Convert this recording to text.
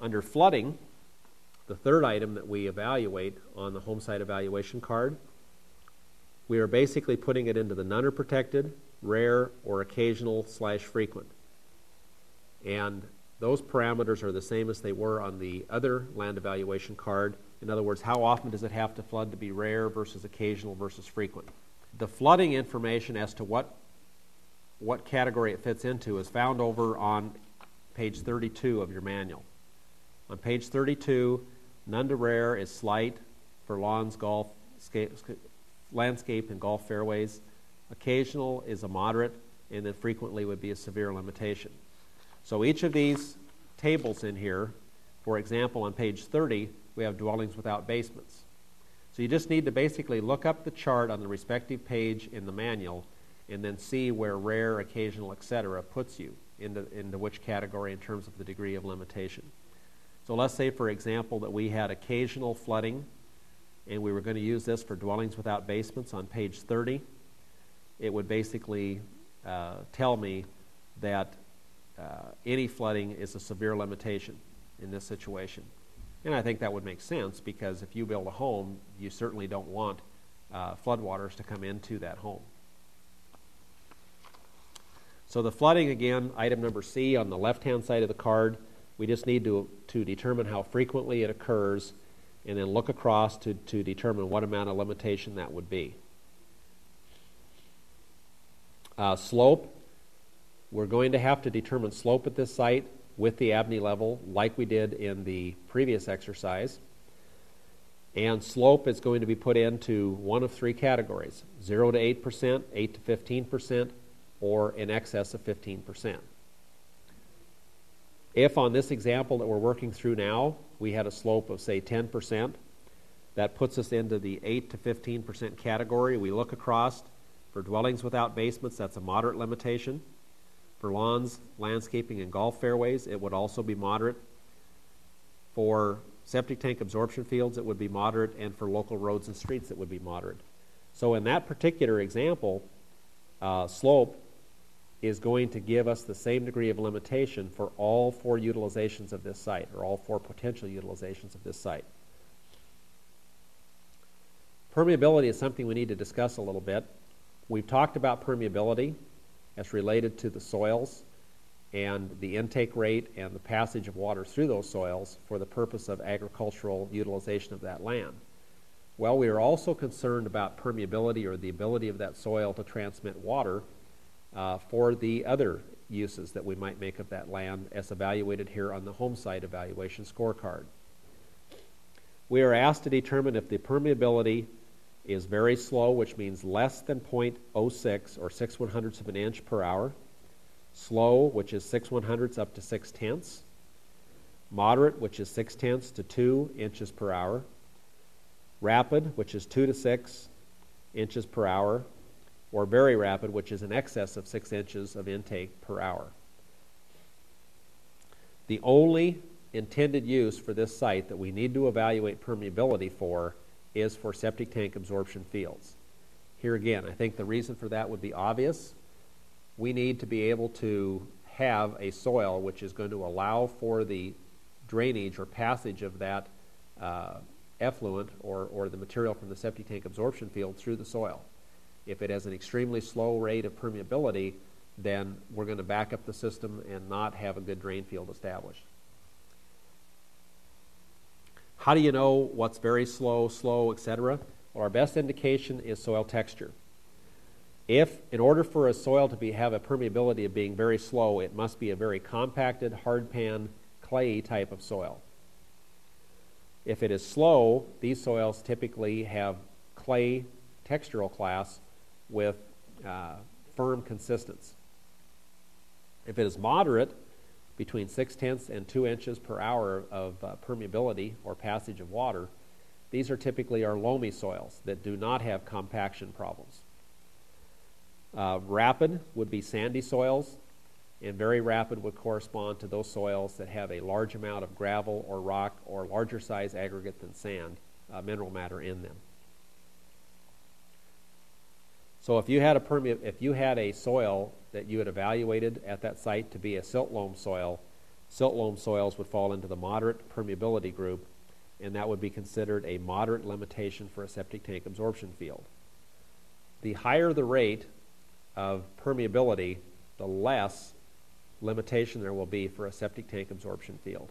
Under flooding, the third item that we evaluate on the home site evaluation card, we are basically putting it into the none or protected, rare, or occasional/frequent. And those parameters are the same as they were on the other land evaluation card. In other words, how often does it have to flood to be rare versus occasional versus frequent? The flooding information as to what category it fits into is found over on page 32 of your manual. On page 32, none to rare is slight for lawns, golf, landscape, and golf fairways. Occasional is a moderate, and then frequently would be a severe limitation. So each of these tables in here, for example, on page 30, we have dwellings without basements. So you just need to basically look up the chart on the respective page in the manual and then see where rare, occasional, etc. puts you into which category in terms of the degree of limitation. So let's say, for example, that we had occasional flooding and we were going to use this for dwellings without basements on page 30. It would basically tell me that any flooding is a severe limitation in this situation. And I think that would make sense, because if you build a home, you certainly don't want floodwaters to come into that home. So the flooding, again, item number C on the left-hand side of the card, we just need to determine how frequently it occurs and then look across to determine what amount of limitation that would be. Slope, we're going to have to determine slope at this site with the Abney level like we did in the previous exercise. And slope is going to be put into one of three categories: 0 to 8%, 8 to 15%, or in excess of 15%. If on this example that we're working through now, we had a slope of, say, 10%, that puts us into the 8 to 15% category. We look across. For dwellings without basements, that's a moderate limitation. For lawns, landscaping, and golf fairways, it would also be moderate. For septic tank absorption fields, it would be moderate, and for local roads and streets, it would be moderate. So in that particular example, slope is going to give us the same degree of limitation for all four utilizations of this site, or all four potential utilizations of this site. Permeability is something we need to discuss a little bit. We've talked about permeability as related to the soils and the intake rate and the passage of water through those soils for the purpose of agricultural utilization of that land. Well, we are also concerned about permeability, or the ability of that soil to transmit water for the other uses that we might make of that land, as evaluated here on the home site evaluation scorecard. We are asked to determine if the permeability is very slow, which means less than 0.06 or 6/100ths of an inch per hour. Slow, which is 6/100ths up to 6/10ths. Moderate, which is 6/10ths to 2 inches per hour. Rapid, which is 2 to 6 inches per hour. Or very rapid, which is in excess of 6 inches of intake per hour. The only intended use for this site that we need to evaluate permeability for is for septic tank absorption fields. Here again, I think the reason for that would be obvious. We need to be able to have a soil which is going to allow for the drainage or passage of that effluent or the material from the septic tank absorption field through the soil. If it has an extremely slow rate of permeability, then we're going to back up the system and not have a good drain field established. How do you know what's very slow, etc.? Well, our best indication is soil texture. If, in order for a soil to have a permeability of being very slow, it must be a very compacted, hardpan, clayey type of soil. If it is slow, these soils typically have clay textural class with firm consistence. If it is moderate, between 6/10ths and 2 inches per hour of permeability or passage of water, these are typically our loamy soils that do not have compaction problems. Rapid would be sandy soils, and very rapid would correspond to those soils that have a large amount of gravel or rock or larger size aggregate than sand, mineral matter in them. So if you had a soil that you had evaluated at that site to be a silt loam soil, Silt loam soils would fall into the moderate permeability group, and that would be considered a moderate limitation for a septic tank absorption field. The higher the rate of permeability, the less limitation there will be for a septic tank absorption field.